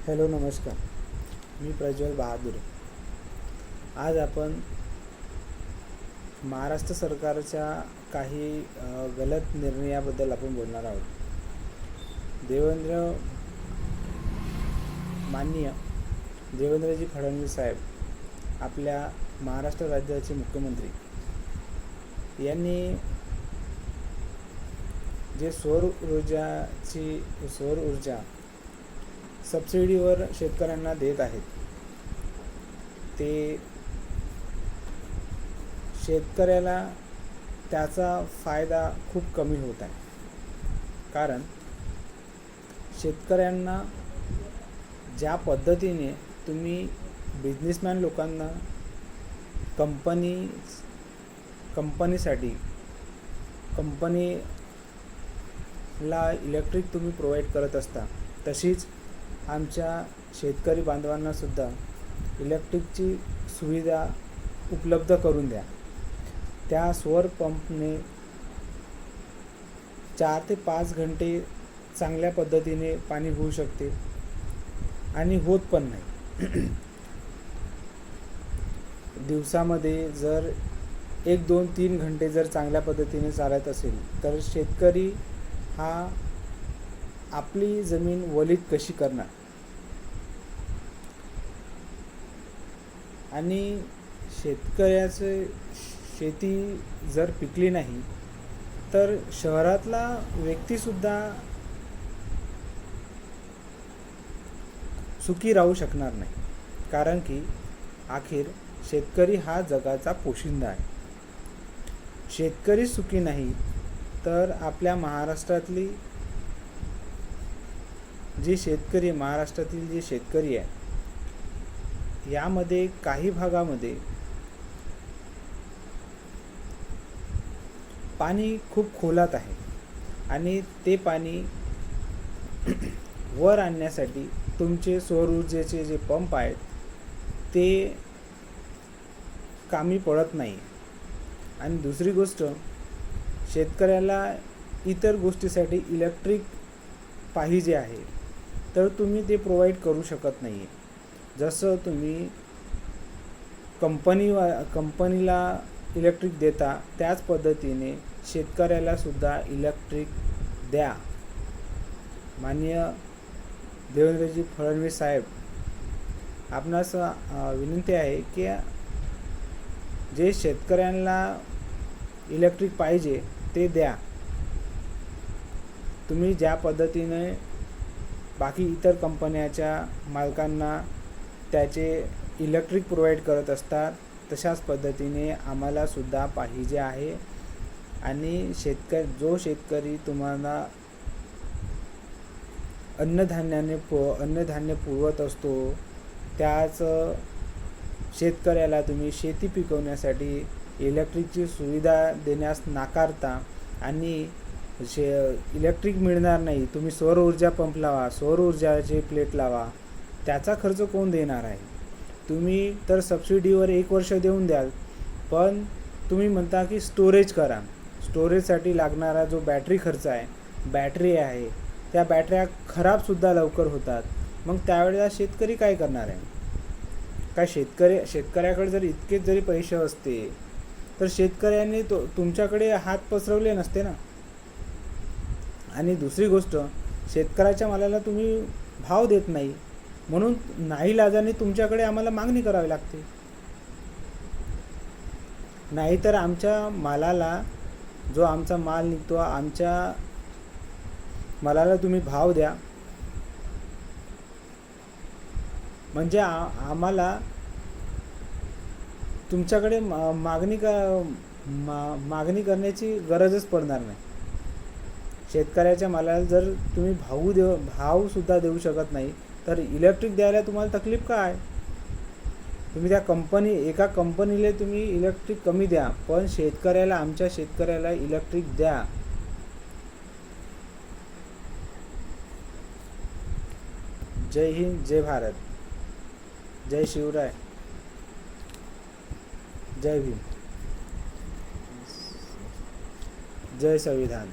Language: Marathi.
हॅलो नमस्कार. मी प्रज्वल बहादूर. आज आपण महाराष्ट्र सरकारच्या काही गलत निर्णयाबद्दल आपण बोलणार आहोत. माननीय देवेंद्रजी फडणवीस साहेब आपल्या महाराष्ट्र राज्याचे मुख्यमंत्री यांनी जे सौर ऊर्जा सबसिडीवर शेतकऱ्यांना देत आहेत ते शेतकऱ्याला त्याचा फायदा खूप कमी होत आहे. कारण शेतकऱ्यांना ज्या पद्धतीने तुम्ही बिझनेसमॅन लोकांना कंपनीला इलेक्ट्रिक तुम्ही प्रोव्हाइड करत असता, तशीच आमच्या शेतकरी बांधवांनासुद्धा इलेक्ट्रिकची सुविधा उपलब्ध करून द्या. त्या सौर पंपने 4 ते 5 घंटे चांगल्या पद्धतीने पाणी होऊ शकते आणि होत पण नाही. दिवसामध्ये जर 1, 2, 3 घंटे जर चांगल्या पद्धतीने चालत असेल तर शेतकरी हा आपली जमीन वलीत कशी करणार. आणि शेतकऱ्याचं शेती जर पिकली नाही तर शहरातला व्यक्तीसुद्धा सुखी राहू शकणार नाही. कारण की अखेर शेतकरी हा जगाचा पोशिंदा आहे. शेतकरी सुखी नाही तर आपल्या महाराष्ट्रातील जे शेतकरी आहे यामध्ये काही भागामध्ये पाणी खूप खोलात आहे आणि ते पाणी वर आणण्यासाठी तुमचे सौर ऊर्जेचे जे पंप आहेत ते कामी पडत नाही. आणि दुसरी गोष्ट, शेतकऱ्याला इतर गोष्टीसाठी इलेक्ट्रिक पाहिजे आहे तर तुम्ही ते प्रोव्हाइड करू शकत नाही आहे. जसं तुम्ही कंपनीला इलेक्ट्रिक देता त्याच पद्धतीने शेतकऱ्यालासुद्धा इलेक्ट्रिक द्या. माननीय देवेंद्रजी फडणवीस साहेब, आपणास विनंती आहे की जे शेतकऱ्यांना इलेक्ट्रिक पाहिजे ते द्या. तुम्ही ज्या पद्धतीने बाकी इतर कंपन्याच्या मालकांना त्याचे इलेक्ट्रिक प्रोव्हाइड करत असतात तशाच पद्धतीने आम्हालासुद्धा पाहिजे आहे. आणि जो शेतकरी तुम्हाला अन्नधान्य पुरवत असतो त्याच शेतकऱ्याला तुम्ही शेती पिकवण्यासाठी इलेक्ट्रिकची सुविधा देण्यास नाकारता आणि इलेक्ट्रिक मिळणार नाही. तुम्ही सौर ऊर्जा पंप लावा, सौर ऊर्जाचे प्लेट लावा, त्याचा खर्च कोण देणार आहे. तुम्ही तर सबसिडीवर 1 वर्ष देऊन द्याल, पण तुम्ही म्हणता की स्टोरेज करा. स्टोरेजसाठी लागणारा जो बॅटरी खर्च आहे, बॅटरी आहे, त्या बॅटऱ्या खराबसुद्धा लवकर होतात. मग त्यावेळेला शेतकरी काय करणार आहे. काय शेतकऱ्याकडे जर इतकेच जरी पैसे असते तर शेतकऱ्यांनी तुमच्याकडे हात पसरवले नसते ना. आणि दुसरी गोष्ट, शेतकऱ्याच्या मालाला तुम्ही भाव देत नाही म्हणून नाईलाजाने तुमच्याकडे आम्हाला मागणी करावी लागते. नाहीतर आमच्या मालाला, जो आमचा माल निघतो, आमच्या मालाला तुम्ही भाव द्या. म्हणजे आम्हाला तुमच्याकडे मागणी करण्याची गरजच पडणार नाही. शेतकऱ्याच्या मालाला जर तुम्ही भावसुद्धा देऊ शकत नाही तर इलेक्ट्रिक द्यायला तुम्हाला तकलीफ काय. तुम्ही एका कंपनीला तुम्ही इलेक्ट्रिक कमी द्या, पण आमच्या शेतकऱ्याला इलेक्ट्रिक द्या. जय हिंद, जय भारत, जय शिवराय, जय भीम, जय संविधान.